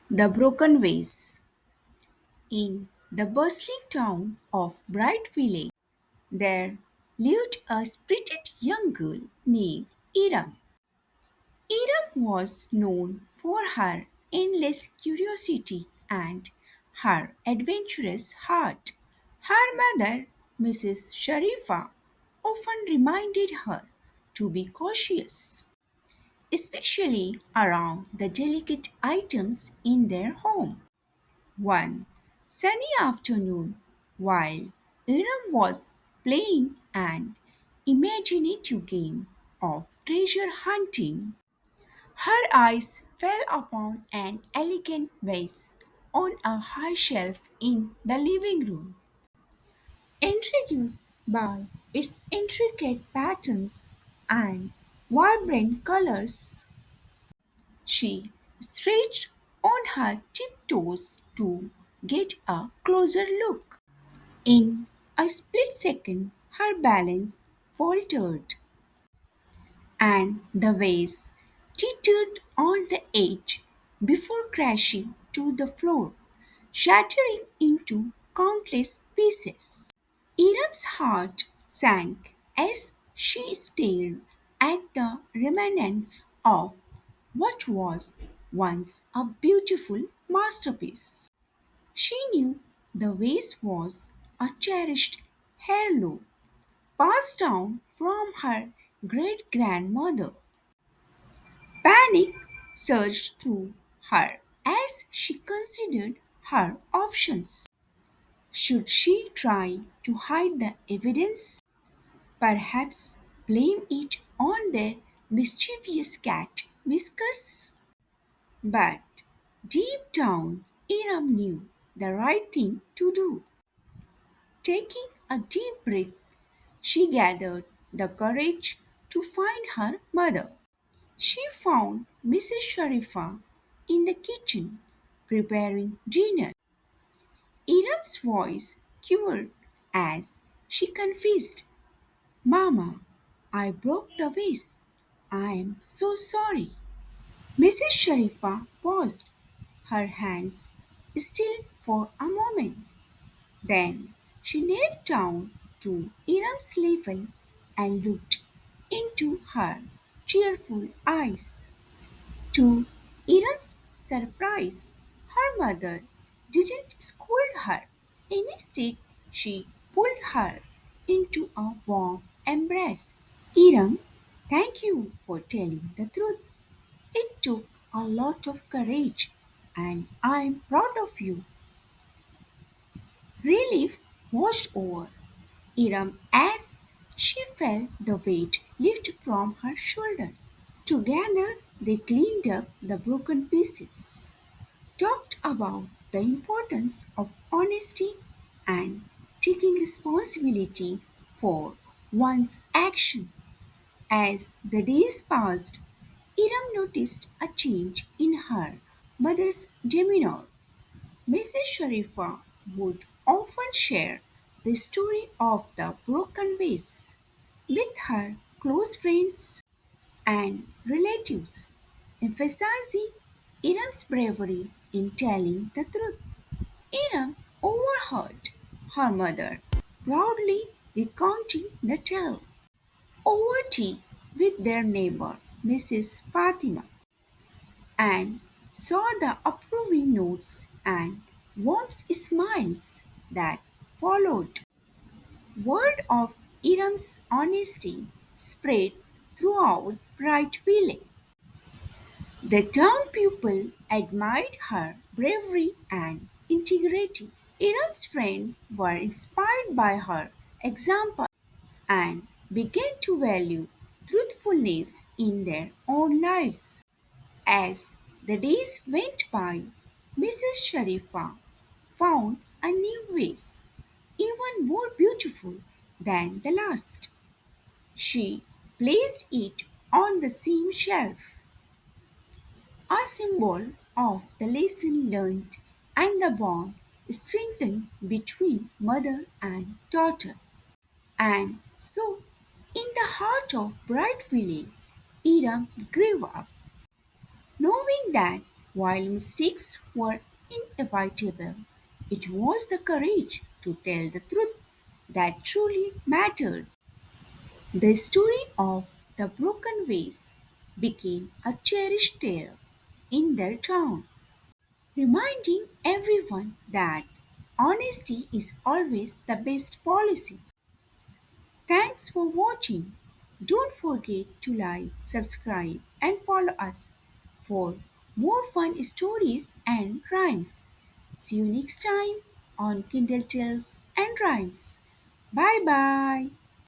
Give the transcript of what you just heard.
The Broken Vase. In the bustling town of Bright Village, there lived a spirited young girl named Iram. Iram was known for her endless curiosity and her adventurous heart. Her mother, Mrs. Sharifa, often reminded her to be cautious, especially around the delicate items in their home. One sunny afternoon, while Iram was playing an imaginative game of treasure hunting, her eyes fell upon an elegant vase on a high shelf in the living room. Intrigued by its intricate patterns and vibrant colors, she stretched on her tiptoes to get a closer look. In a split second, her balance faltered and the vase teetered on the edge before crashing to the floor, shattering into countless pieces. Iram's heart sank as she stared at the remnants of what was once a beautiful masterpiece. She knew the vase was a cherished heirloom passed down from her great grandmother. Panic surged through her as she considered her options. Should she try to hide the evidence? Perhaps blame it on their mischievous cat whiskers? But deep down, Iram knew the right thing to do. Taking a deep breath, she gathered the courage to find her mother. She found Mrs. Sharifa in the kitchen preparing dinner. Iram's voice quivered as she confessed, Mama, I broke the vase. I am so sorry. Mrs. Sharifa paused, her hands still for a moment. Then she knelt down to Iram's level and looked into her cheerful eyes. To Iram's surprise, her mother didn't scold her. Instead, she pulled her into a warm embrace. Iram, thank you for telling the truth. It took a lot of courage, and I'm proud of you. Relief washed over Iram as she felt the weight lift from her shoulders. Together, they cleaned up the broken pieces, talked about the importance of honesty and taking responsibility for one's actions. As the days passed, Iram noticed a change in her mother's demeanor. Mrs. Sharifa would often share the story of the broken vase with her close friends and relatives, emphasizing Iram's bravery in telling the truth. Iram overheard her mother proudly recounting the tale over tea with their neighbor, Mrs. Fatima, and saw the approving notes and warm smiles that followed. Word of Iram's honesty spread throughout Bright Village. The town people admired her bravery and integrity. Iram's friends were inspired by her example and began to value truthfulness in their own lives. As the days went by, Mrs. Sharifa found a new vase, even more beautiful than the last. She placed it on the same shelf, a symbol of the lesson learned and the bond strengthened between mother and daughter. And so, in the heart of Bright Village, Iram grew up, knowing that While mistakes were inevitable, it was the courage to tell the truth that truly mattered. The story of the broken vase became a cherished tale in their town, reminding everyone that honesty is always the best policy. Thanks for watching. Don't forget to like, subscribe, and follow us for more fun stories and rhymes. See you next time on Kindle Tales and Rhymes. Bye bye.